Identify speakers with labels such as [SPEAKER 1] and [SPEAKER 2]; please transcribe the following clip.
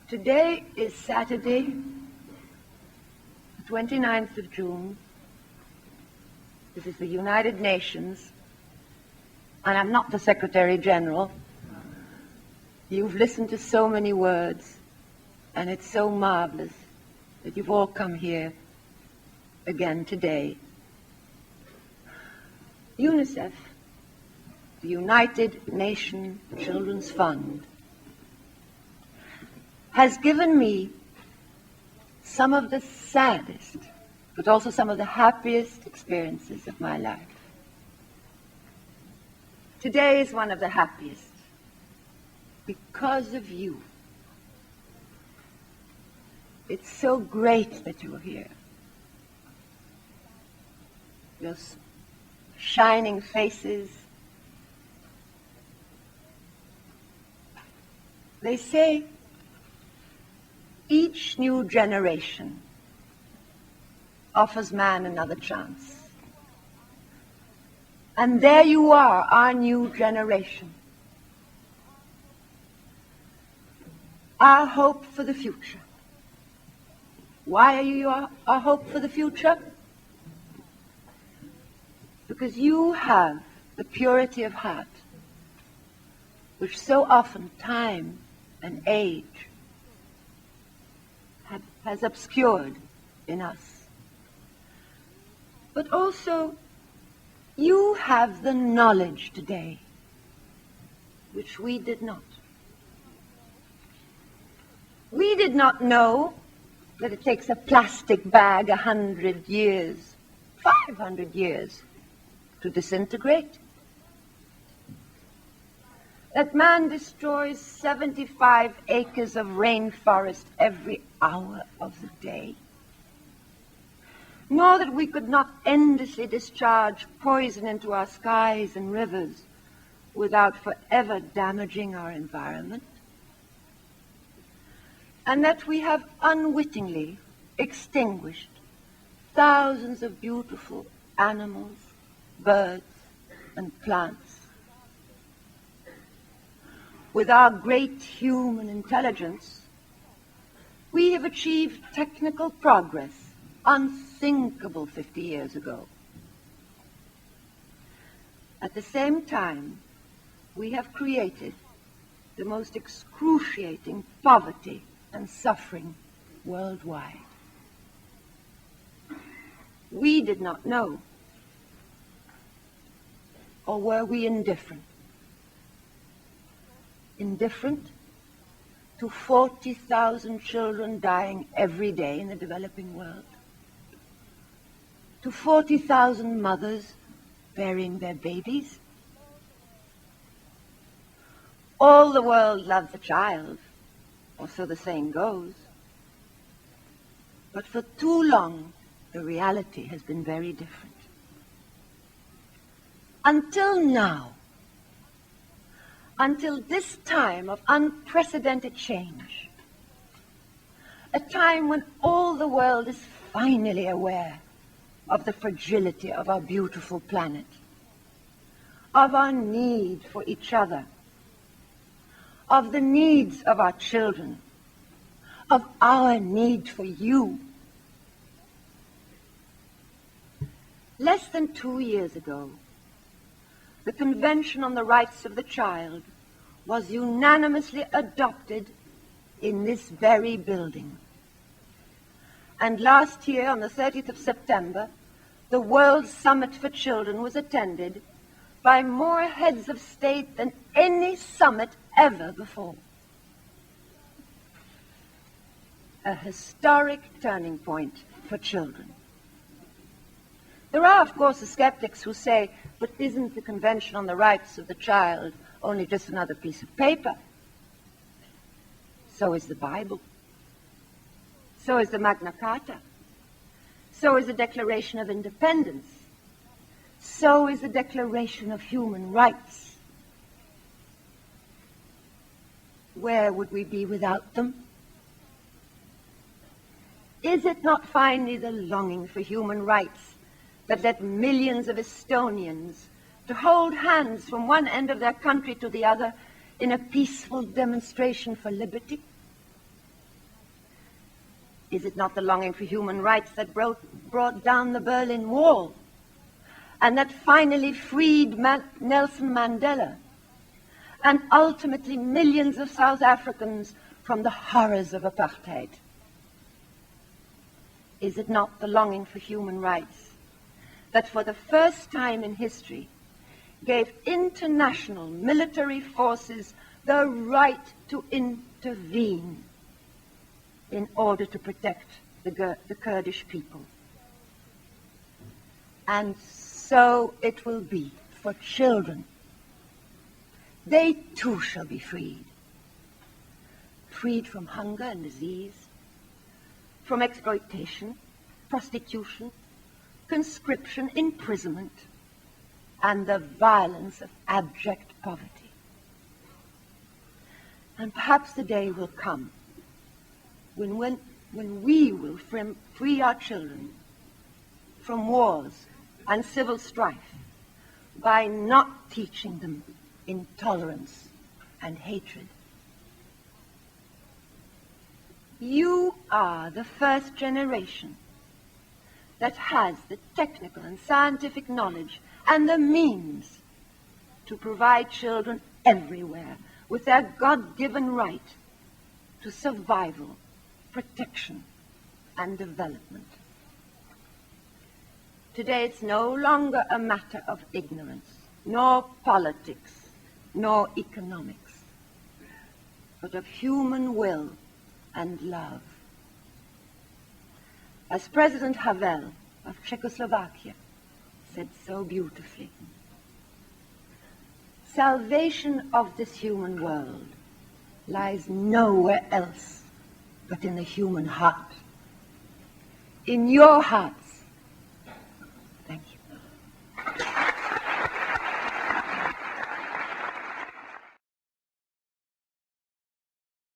[SPEAKER 1] Today is Saturday, the 29th of June. This is the United Nations, and I'm not the Secretary General. You've listened to so many words, and it's so marvelous that you've all come here again today. UNICEF, the United Nations Children's Fund, has given me some of the saddest, but also some of the happiest experiences of my life. Today is one of the happiest because of you. It's so great that you're here. Your shining faces. They say each new generation offers man another chance. And there you are, our new generation. Our hope for the future. Why are you our hope for the future? Because you have the purity of heart, which so often time and age has obscured in us. But also, you have the knowledge today, which we did not. We did not know that it takes a plastic bag 100 years, 500 years to disintegrate. That man destroys 75 acres of rainforest every hour of the day. Nor that we could not endlessly discharge poison into our skies and rivers without forever damaging our environment. And that we have unwittingly extinguished thousands of beautiful animals, birds, and plants. With our great human intelligence, we have achieved technical progress unthinkable 50 years ago. At the same time, we have created the most excruciating poverty and suffering worldwide. We did not know, or were we indifferent? Indifferent to 40,000 children dying every day in the developing world, to 40,000 mothers burying their babies. All the world loves a child, or so the saying goes. But for too long, the reality has been very different. Until now, until this time of unprecedented change, a time when all the world is finally aware of the fragility of our beautiful planet, of our need for each other, of the needs of our children, of our need for you. Less than 2 years ago, the Convention on the Rights of the Child was unanimously adopted in this very building. And last year, on the 30th of September, the World Summit for Children was attended by more heads of state than any summit ever before. A historic turning point for children. There are, of course, the skeptics who say, but isn't the Convention on the Rights of the Child only just another piece of paper? So is the Bible. So is the Magna Carta. So is the Declaration of Independence. So is the Declaration of Human Rights. Where would we be without them? Is it not finally the longing for human rights that led millions of Estonians to hold hands from one end of their country to the other in a peaceful demonstration for liberty? Is it not the longing for human rights that brought down the Berlin Wall and that finally freed Nelson Mandela and ultimately millions of South Africans from the horrors of apartheid? Is it not the longing for human rights that for the first time in history gave international military forces the right to intervene in order to protect the Kurdish people? And so it will be for children. They too shall be freed. Freed from hunger and disease, from exploitation, prostitution, conscription, imprisonment, and the violence of abject poverty. And perhaps the day will come when we will free our children from wars and civil strife by not teaching them intolerance and hatred. You are the first generation that has the technical and scientific knowledge and the means to provide children everywhere with their God-given right to survival, protection, and development. Today it's no longer a matter of ignorance, nor politics, nor economics, but of human will and love. As President Havel of Czechoslovakia said so beautifully, salvation of this human world lies nowhere else but in the human heart. In your hearts